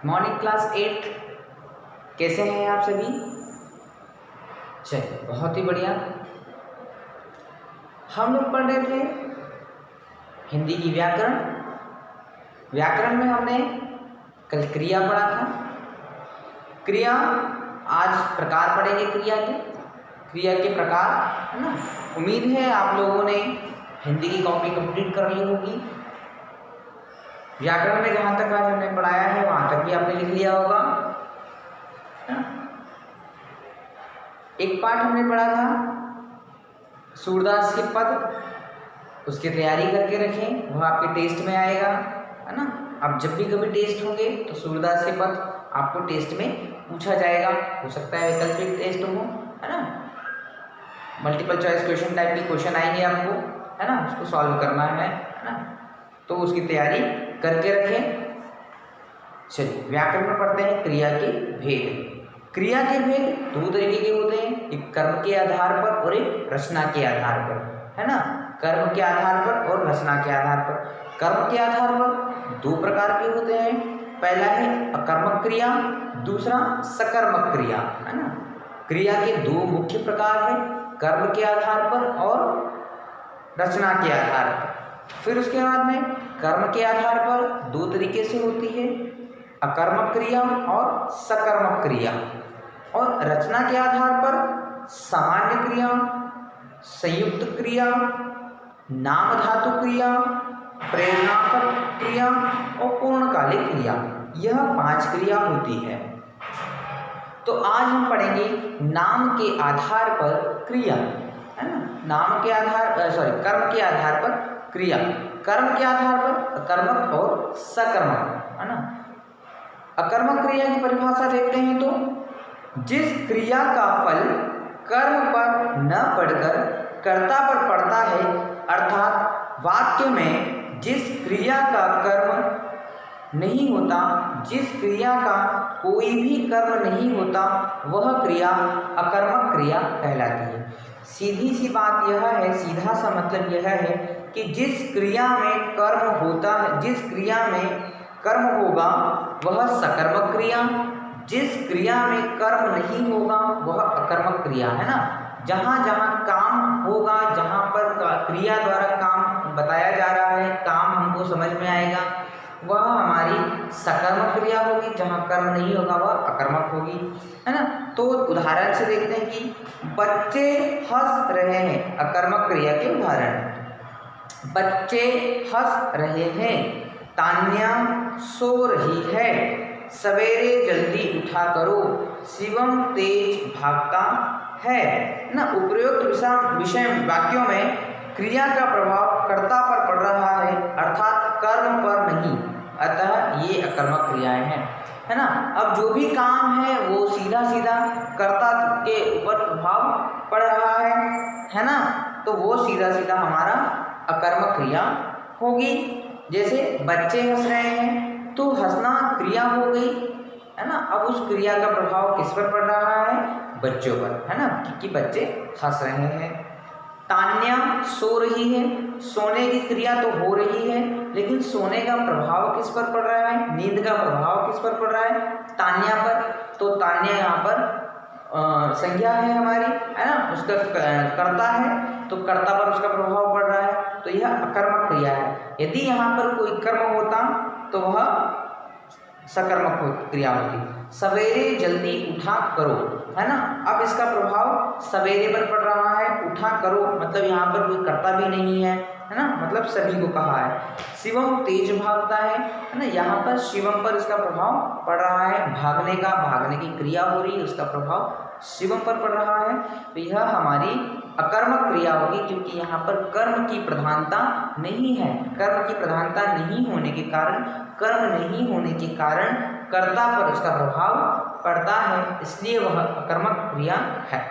Morning class 8 कैसे हैं आप सभी? चलिए बहुत ही बढ़िया। हम लोग पढ़ रहे थे हिंदी की व्याकरण। व्याकरण में हमने कल क्रिया पढ़ा था। क्रिया आज प्रकार पढ़ेंगे क्रिया के प्रकार, है ना। उम्मीद है आप लोगों ने हिंदी की कॉपी कंप्लीट कर ली होगी। व्याकरण में जहाँ तक आज हमने पढ़ाया है वहाँ तक भी आपने लिख लिया होगा। एक पाठ हमने पढ़ा था सूरदास के पद, उसकी तैयारी करके रखें, वह आपके टेस्ट में आएगा, है ना। अब जब भी कभी टेस्ट होंगे तो सूरदास के पद आपको टेस्ट में पूछा जाएगा। हो सकता है वैकल्पिक टेस्ट हो, है ना। मल्टीपल चॉइस क्वेश्चन टाइप के क्वेश्चन आएंगे आपको, है ना, उसको सॉल्व करना है ना। तो उसकी तैयारी करके रखें। चलिए व्याकरण में पढ़ते हैं क्रिया के भेद। क्रिया के भेद दो तरीके के होते हैं, एक कर्म के आधार पर और एक रचना के आधार पर, है ना। कर्म के आधार पर और रचना के आधार पर। कर्म के आधार पर दो प्रकार के होते हैं, पहला है अकर्मक क्रिया, दूसरा सकर्मक क्रिया, है ना। क्रिया के दो मुख्य प्रकार हैं, कर्म के आधार पर और रचना के आधार पर। फिर उसके बाद में कर्म के आधार पर दो तरीके से होती है, अकर्मक क्रिया और सकर्मक क्रिया। और रचना के आधार पर सामान्य क्रिया, संयुक्त क्रिया, नाम धातु क्रिया, प्रेरणात्मक क्रिया और पूर्णकालिक क्रिया, यह 5 क्रिया होती है। तो आज हम पढ़ेंगे नाम के आधार पर क्रिया, है ना। नाम के आधार कर्म के आधार पर क्रिया, कर्म के आधार पर अकर्मक और सकर्मक, है ना। अकर्मक क्रिया की परिभाषा देखते हैं तो जिस क्रिया का फल कर्म पर न पड़कर कर्ता पर पड़ता है, अर्थात वाक्य में जिस क्रिया का कर्म नहीं होता, जिस क्रिया का कोई भी कर्म नहीं होता, वह क्रिया अकर्मक क्रिया कहलाती है। सीधी सी बात यह है, सीधा सा मतलब यह है कि जिस क्रिया में कर्म होता है, जिस क्रिया में कर्म होगा वह सकर्मक क्रिया, जिस क्रिया में कर्म नहीं होगा वह अकर्मक क्रिया, है ना। जहाँ जहाँ काम होगा, जहाँ पर क्रिया द्वारा काम बताया जा रहा है, काम हमको समझ में आएगा, वह हमारी सकर्मक क्रिया होगी। जहाँ कर्म नहीं होगा वह अकर्मक होगी, है ना। तो उदाहरण से देखते हैं कि बच्चे हंस रहे हैं, अकर्मक क्रिया के उदाहरण। बच्चे हंस रहे हैं, तान्या सो रही है, सवेरे जल्दी उठा करो, शिवम तेज भागता है ना। उपरोक्त विषय वाक्यों में क्रिया का प्रभाव कर्ता पर पड़ रहा है, अर्थात कर्म पर नहीं, अतः ये अकर्मक क्रियाएं हैं, है ना। अब जो भी काम है वो सीधा सीधा कर्ता के ऊपर प्रभाव पड़ रहा है ना। तो वो सीधा सीधा हमारा अकर्मक क्रिया होगी। जैसे बच्चे हंस रहे हैं तो हंसना क्रिया हो गई, है ना। अब उस क्रिया का प्रभाव किस पर पड़ रहा है? बच्चों पर, है ना, क्योंकि बच्चे हंस रहे हैं। तान्या सो रही है, सोने की क्रिया तो हो रही है, लेकिन सोने का प्रभाव किस पर पड़ रहा है? नींद का प्रभाव किस पर पड़ रहा है? तान्या पर। तो तान्या यहाँ पर संज्ञा है हमारी, है ना, उसका कर्ता है, तो कर्ता पर उसका प्रभाव पड़ रहा है, तो यह अकर्मक क्रिया है। यदि यहाँ पर कोई कर्म होता तो वह सकर्मक क्रिया होती। सवेरे जल्दी उठा करो, है ना। अब इसका प्रभाव सवेरे पर पड़ रहा है, उठा करो मतलब यहाँ पर कोई कर्ता भी नहीं है ना, मतलब सभी को कहा है। शिवम तेज भागता है ना, यहाँ पर शिवम पर इसका प्रभाव पड़ रहा है, भागने का, भागने की क्रिया हो रही है, उसका प्रभाव शिवम पर पड़ रहा है। तो यह हमारी अकर्मक क्रिया होगी, क्योंकि यहाँ पर कर्म की प्रधानता नहीं है। कर्म की प्रधानता नहीं होने के कारण, कर्म नहीं होने के कारण कर्ता पर उसका प्रभाव पड़ता है, इसलिए वह अकर्मक क्रिया है।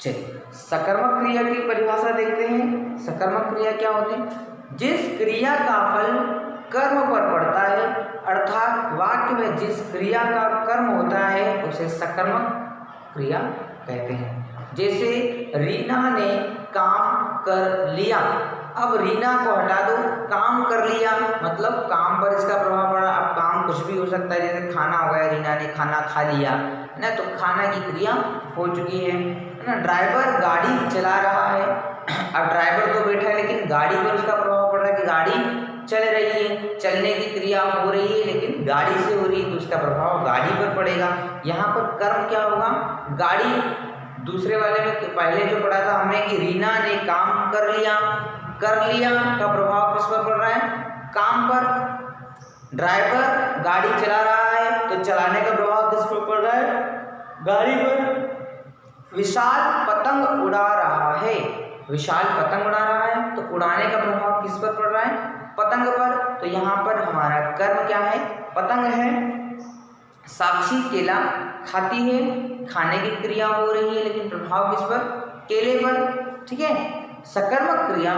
चलिए सकर्मक क्रिया की परिभाषा देखते हैं। सकर्मक क्रिया क्या होती है? जिस क्रिया का फल कर्म पर पड़ता है, अर्थात वाक्य में जिस क्रिया का कर्म होता है उसे सकर्मक क्रिया कहते हैं। जैसे रीना ने काम कर लिया, अब रीना को हटा दो, काम कर लिया मतलब काम पर इसका प्रभाव पड़ा। अब काम कुछ भी सकता है, जैसे खाना हो गया, रीना ने खाना खा लिया, है ना, तो खाना की क्रिया हो चुकी है ना। ड्राइवर गाड़ी चला रहा है, अब ड्राइवर तो बैठा है लेकिन गाड़ी पर उसका प्रभाव पड़ रहा है कि गाड़ी चल रही है, चलने की क्रिया हो रही है लेकिन गाड़ी से हो रही है, तो उसका प्रभाव गाड़ी पर पड़ेगा। यहाँ पर कर्म क्या होगा, गाड़ी। दूसरे वाले में पहले जो पढ़ा था हमने कि रीना ने काम कर लिया का प्रभाव किस पर पड़ रहा है, काम पर। ड्राइवर गाड़ी चला रहा है तो चलाने का प्रभाव किस पर पड़ रहा है, गाड़ी पर। विशाल पतंग उड़ा रहा है, विशाल पतंग उड़ा रहा है तो उड़ाने का प्रभाव किस पर पड़ रहा है, पतंग पर। तो यहाँ पर हमारा कर्म क्या है, पतंग है। साक्षी केला खाती है, खाने की क्रिया हो रही है लेकिन प्रभाव किस पर, केले पर। ठीक है, सकर्मक क्रिया।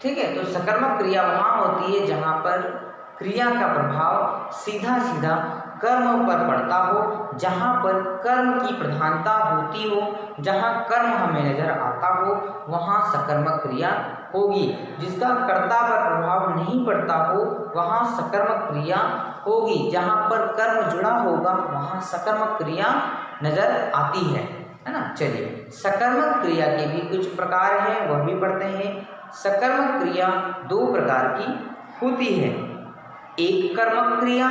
ठीक है, तो सकर्मक क्रिया वहाँ होती है जहाँ पर क्रिया का प्रभाव सीधा सीधा कर्म पर पड़ता हो, जहाँ पर कर्म की प्रधानता होती हो, जहाँ कर्म हमें नजर आता हो, वहाँ सकर्मक क्रिया होगी। जिसका कर्ता पर प्रभाव नहीं पड़ता हो वहाँ सकर्मक क्रिया होगी, जहाँ पर कर्म जुड़ा होगा वहाँ सकर्मक क्रिया नजर आती है ना। चलिए, सकर्मक क्रिया के भी कुछ प्रकार हैं, वह भी पढ़ते हैं। सकर्मक क्रिया दो प्रकार की होती है, एक कर्मक क्रिया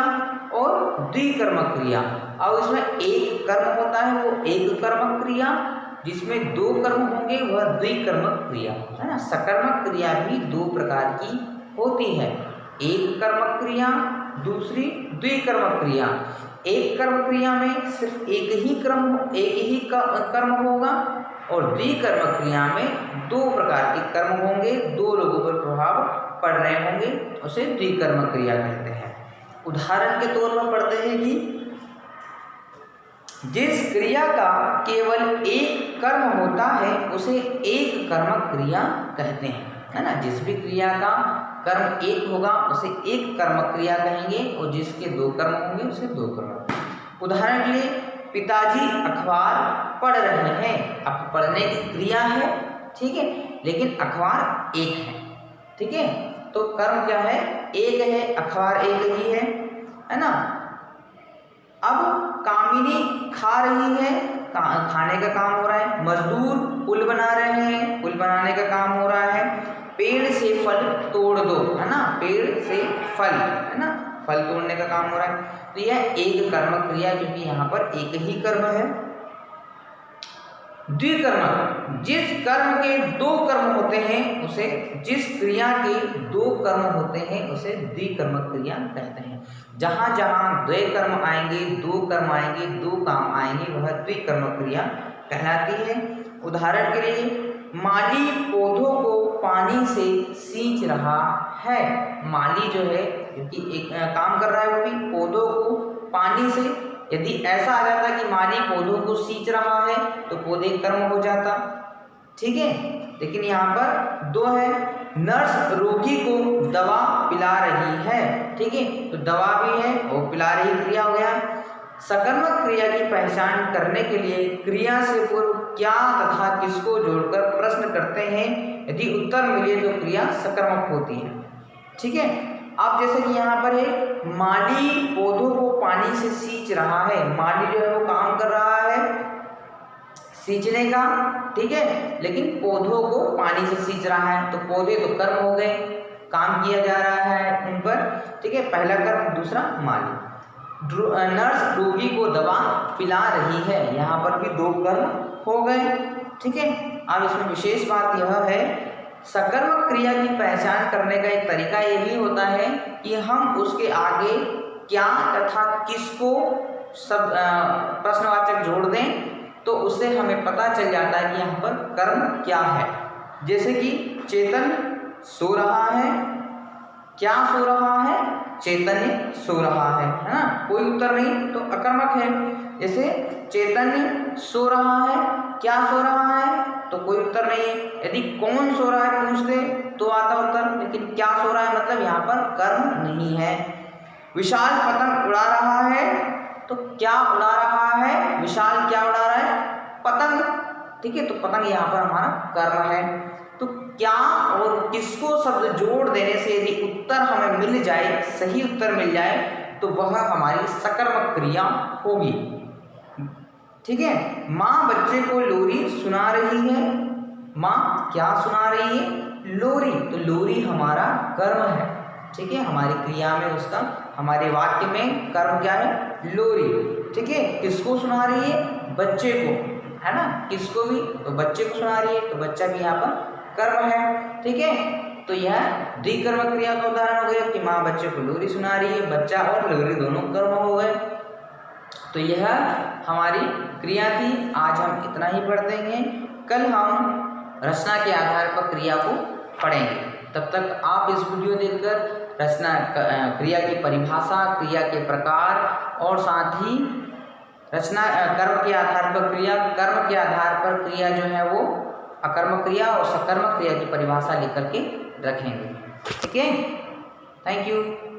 और द्विकर्मक क्रिया। अब इसमें एक कर्म होता है वो एक कर्मक क्रिया, जिसमें दो कर्म होंगे वह द्विकर्मक क्रिया, है ना। सकर्मक क्रिया भी दो प्रकार की होती है, एक कर्मक क्रिया, दूसरी द्विकर्मक क्रिया। एक कर्म क्रिया में सिर्फ एक ही कर्म होगा और द्विकर्मक क्रिया में दो प्रकार के कर्म होंगे, दो लोगों पर प्रभाव पड़ रहे होंगे, उसे द्विकर्मक क्रिया कहते हैं। उदाहरण के तौर पर पढ़ते हैं कि जिस क्रिया का केवल एक कर्म होता है उसे एक कर्मक क्रिया कहते हैं, है ना। जिस भी क्रिया का कर्म एक होगा उसे एक कर्मक क्रिया कहेंगे और जिसके दो कर्म होंगे उसे दो कर्मक। उदाहरण के लिए, पिताजी अखबार पढ़ रहे हैं। अब पढ़ने की क्रिया है, ठीक है, लेकिन अखबार एक है, ठीक है, तो कर्म क्या है, एक है, अखबार एक ही है ना। अब कामिनी खा रही है, खाने का काम हो रहा है। मजदूर पुल बना रहे हैं, पुल बनाने का काम हो रहा है। पेड़ से फल तोड़ दो, है ना, पेड़ से फल, है ना, फल तोड़ने का काम हो रहा है। तो यह एक कर्मक क्रिया, क्योंकि यहाँ पर एक ही कर्म है। द्विकर्मक, जिस कर्म के दो कर्म होते हैं उसे, जिस क्रिया के दो कर्म होते हैं उसे द्विकर्मक क्रिया कहते हैं। जहाँ जहाँ द्वय कर्म आएंगे, दो कर्म आएंगे, दो काम आएंगे, वह द्विकर्मक क्रिया कहलाती है। उदाहरण के लिए, माली पौधों को पानी से सींच रहा है। माली जो है, क्योंकि एक काम कर रहा है वो भी पौधों को पानी से। यदि ऐसा आ जाता कि माली पौधों को सींच रहा है तो पौधे कर्म हो जाता, ठीक है, लेकिन यहाँ पर दो है। नर्स रोगी को दवा पिला रही है, ठीक है, तो दवा भी है और पिला रही क्रिया हो गया। सकर्मक क्रिया की पहचान करने के लिए क्रिया से पूर्व क्या तथा किसको जोड़कर प्रश्न करते हैं, यदि उत्तर मिले तो क्रिया सकर्मक होती है, ठीक है। अब जैसे कि यहाँ पर है, माली पौधों को पानी से सींच रहा है। माली जो है वो काम कर रहा है सींचने का, ठीक है, लेकिन पौधों को पानी से सींच रहा है, तो पौधे तो कर्म हो गए, काम किया जा रहा है उन पर, ठीक है, पहला कर्म, दूसरा माली। नर्स रोगी को दवा पिला रही है, यहाँ पर भी दो कर्म हो गए, ठीक है। अब इसमें विशेष बात यह है, सकर्मक क्रिया की पहचान करने का एक तरीका ये भी होता है कि हम उसके आगे क्या तथा किसको सब प्रश्नवाचक जोड़ दें, तो उससे हमें पता चल जाता है कि यहाँ पर कर्म क्या है। जैसे कि चेतन सो रहा है, क्या सो रहा है, चैतन्य सो रहा है ना, कोई उत्तर नहीं तो अकर्मक है। जैसे चैतन्य सो रहा है, क्या सो रहा है, तो कोई उत्तर नहीं है। यदि कौन सो रहा है पूछते तो आता उत्तर, लेकिन क्या सो रहा है मतलब यहाँ पर कर्म नहीं है। विशाल पतंग उड़ा रहा है, तो क्या उड़ा रहा है, विशाल क्या उड़ा रहा है, पतंग, ठीक है, तो पतंग यहाँ पर हमारा कर्म है। तो क्या और किसको शब्द जोड़ देने से यदि उत्तर हमें मिल जाए, सही उत्तर मिल जाए, तो वह हमारी सकर्मक क्रिया होगी। ठीक है, माँ बच्चे को लोरी सुना रही है। माँ क्या सुना रही है? लोरी। तो लोरी हमारा कर्म है। ठीक है, हमारी क्रिया में उसका, हमारे वाक्य में कर्म क्या है? लोरी। ठीक है, किसको सुना रही है? बच्चे को, है ना, किसको भी, तो बच्चे को सुना रही है, तो बच्चा भी यहाँ पर कर्म है। ठीक है, तो यह द्विकर्म क्रिया का उदाहरण हो गया कि माँ बच्चे को लोरी सुना रही है, बच्चा और लोरी दोनों कर्म हो गए। तो यह हमारी क्रिया थी। आज हम इतना ही पढ़ते हैं, कल हम रचना के आधार पर क्रिया को पढ़ेंगे। तब तक आप इस वीडियो देखकर रचना क्रिया की परिभाषा, क्रिया के प्रकार और साथ ही रचना कर्म के आधार पर क्रिया, कर्म के आधार पर क्रिया जो है वो अकर्मक क्रिया और सकर्मक क्रिया की परिभाषा लेकर के रखेंगे। ठीक है, थैंक यू।